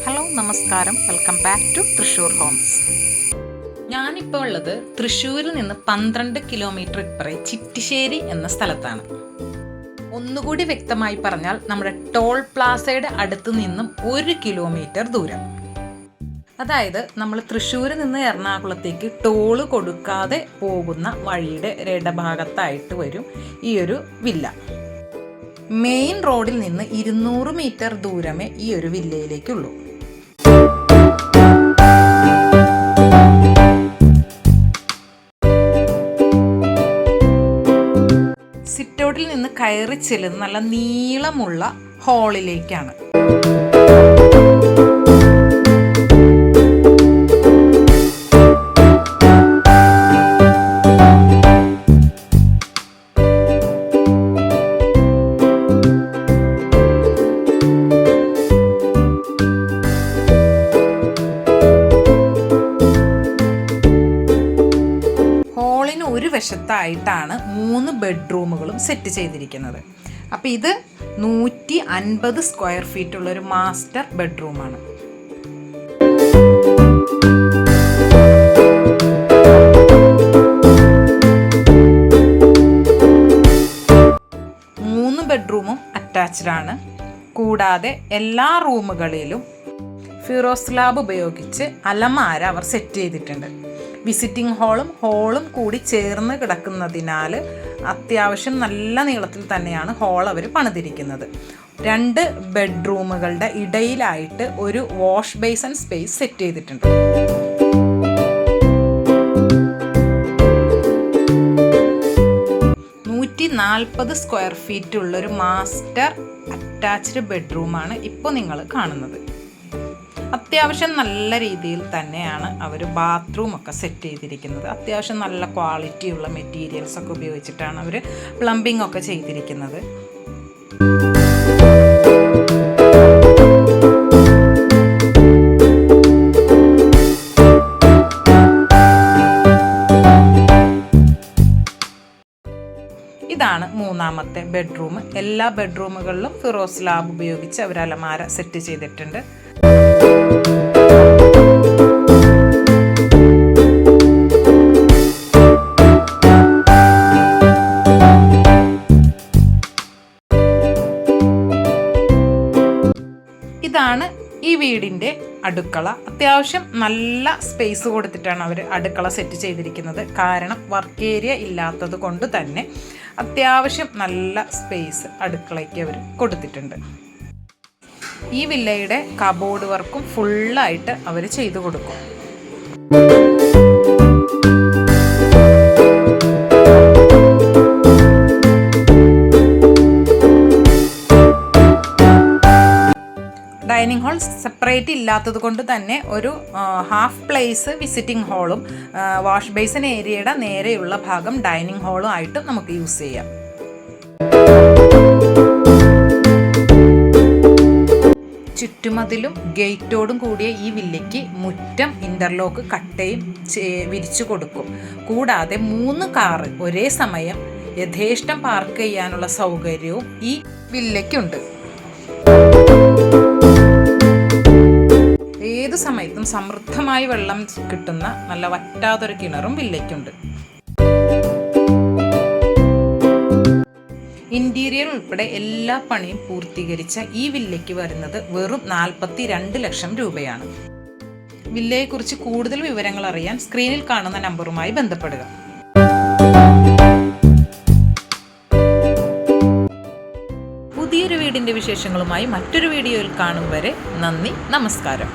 Hello നമസ്കാരം, welcome back to Thrissur homes. ഞാനിപ്പോൾ ഉള്ളത് തൃശ്ശൂരിൽ നിന്ന് 12 കിലോമീറ്റർ ഇപ്പുറേ ചിറ്റിശ്ശേരി എന്ന സ്ഥലത്താണ്. ഒന്നുകൂടി വ്യക്തമായി പറഞ്ഞാൽ നമ്മുടെ ടോൾ പ്ലാസയുടെ അടുത്ത് നിന്നും 1 കിലോമീറ്റർ ദൂരം. അതായത് നമ്മൾ തൃശ്ശൂരിൽ നിന്ന് എറണാകുളത്തേക്ക് ടോള് കൊടുക്കാതെ പോകുന്ന വഴിയുടെ ഇടഭാഗത്തായിട്ട് വരും ഈ ഒരു വില്ല. മെയിൻ റോഡിൽ നിന്ന് 200 മീറ്റർ ദൂരമേ ഈ ഒരു വില്ലയിലേക്കുള്ളൂ. സിറ്റൗട്ടിൽ നിന്ന് കയറി ചെല്ലുന്ന നല്ല നീളമുള്ള ഹാളിലേക്കാണ്. ഒരു വശത്തായിട്ടാണ് 3 ബെഡ്റൂമുകളും സെറ്റ് ചെയ്തിരിക്കുന്നത്. അപ്പോൾ ഇത് 150 സ്ക്വയർ ഫീറ്റ് ഉള്ളൊരു മാസ്റ്റർ ബെഡ്റൂമാണ്. മൂന്ന് ബെഡ്റൂമും അറ്റാച്ച്ഡ് ആണ്. കൂടാതെ എല്ലാ റൂമുകളിലും ഫിറോസ് സ്ലാബ് ഉപയോഗിച്ച് അലമാര അവർ സെറ്റ് ചെയ്തിട്ടുണ്ട്. വിസിറ്റിംഗ് ഹാളും കൂടി ചേർന്ന് കിടക്കുന്നതിനാൽ അത്യാവശ്യം നല്ല നീളത്തിൽ തന്നെയാണ് ഹാൾ അവർ പണിതിരിക്കുന്നത്. 2 ബെഡ്റൂമുകളുടെ ഇടയിലായിട്ട് ഒരു വാഷ് ബേസൺ സ്പേസ് സെറ്റ് ചെയ്തിട്ടുണ്ട്. സ്ക്വയർ ഫീറ്റ് ഉള്ളൊരു മാസ്റ്റർ അറ്റാച്ച്ഡ് ബെഡ്റൂമാണ് ഇപ്പോൾ നിങ്ങൾ കാണുന്നത്. അത്യാവശ്യം നല്ല രീതിയിൽ തന്നെയാണ് അവർ ബാത്റൂം ഒക്കെ സെറ്റ് ചെയ്തിരിക്കുന്നത്. അത്യാവശ്യം നല്ല ക്വാളിറ്റിയുള്ള മെറ്റീരിയൽസ് ഒക്കെ ഉപയോഗിച്ചിട്ടാണ് അവർ പ്ലംബിംഗ് ഒക്കെ ചെയ്തിരിക്കുന്നത്. ഇതാണ് മൂന്നാമത്തെ ബെഡ്റൂം. എല്ലാ ബെഡ്റൂമുകളിലും ഫിറോസ് സ്ലാബ് ഉപയോഗിച്ച് അവർ അലമാര സെറ്റ് ചെയ്തിട്ടുണ്ട്. ഇതാണ് ഈ വീടിൻ്റെ അടുക്കള. അത്യാവശ്യം നല്ല സ്പേസ് കൊടുത്തിട്ടാണ് അവർ അടുക്കള സെറ്റ് ചെയ്തിരിക്കുന്നത്. കാരണം വർക്ക് ഏരിയ ഇല്ലാത്തത് കൊണ്ട് തന്നെ അത്യാവശ്യം നല്ല സ്പേസ് അടുക്കളയ്ക്ക് അവർ കൊടുത്തിട്ടുണ്ട്. ഈ വില്ലയുടെ കബോർഡ് വർക്കും ഫുള്ളായിട്ട് അവർ ചെയ്തു കൊടുക്കും. ഡൈനിങ് ഹാൾ സെപ്പറേറ്റ് ഇല്ലാത്തത് കൊണ്ട് തന്നെ ഒരു ഹാഫ് പ്ലേസ് വിസിറ്റിംഗ് ഹാളും വാഷ് ബേസിൻ ഏരിയയുടെ നേരെയുള്ള ഭാഗം ഡൈനിങ് ഹാളും ആയിട്ട് നമുക്ക് യൂസ് ചെയ്യാം. ചുറ്റുമതിലും ഗേറ്റോടും കൂടിയ ഈ വില്ലയ്ക്ക് മുറ്റം ഇന്റർലോക്ക് കട്ടയും വിരിച്ചു കൊടുക്കും. കൂടാതെ 3 കാറ് ഒരേ സമയം യഥേഷ്ടം പാർക്ക് ചെയ്യാനുള്ള സൗകര്യവും ഈ വില്ലയ്ക്കുണ്ട്. ഏതു സമയത്തും സമൃദ്ധമായി വെള്ളം കിട്ടുന്ന നല്ല വറ്റാത്തൊരു കിണറും വില്ലയ്ക്കുണ്ട്. ഇന്റീരിയർ ഉൾപ്പെടെ എല്ലാ പണിയും പൂർത്തീകരിച്ച ഈ വില്ലയ്ക്ക് വരുന്നത് വെറും 42 ലക്ഷം രൂപയാണ്. വില്ലയെക്കുറിച്ച് കൂടുതൽ വിവരങ്ങൾ അറിയാൻ സ്ക്രീനിൽ കാണുന്ന നമ്പറുമായി ബന്ധപ്പെടുക. പുതിയൊരു വീടിൻ്റെ വിശേഷങ്ങളുമായി മറ്റൊരു വീഡിയോയിൽ കാണും വരെ നന്ദി, നമസ്കാരം.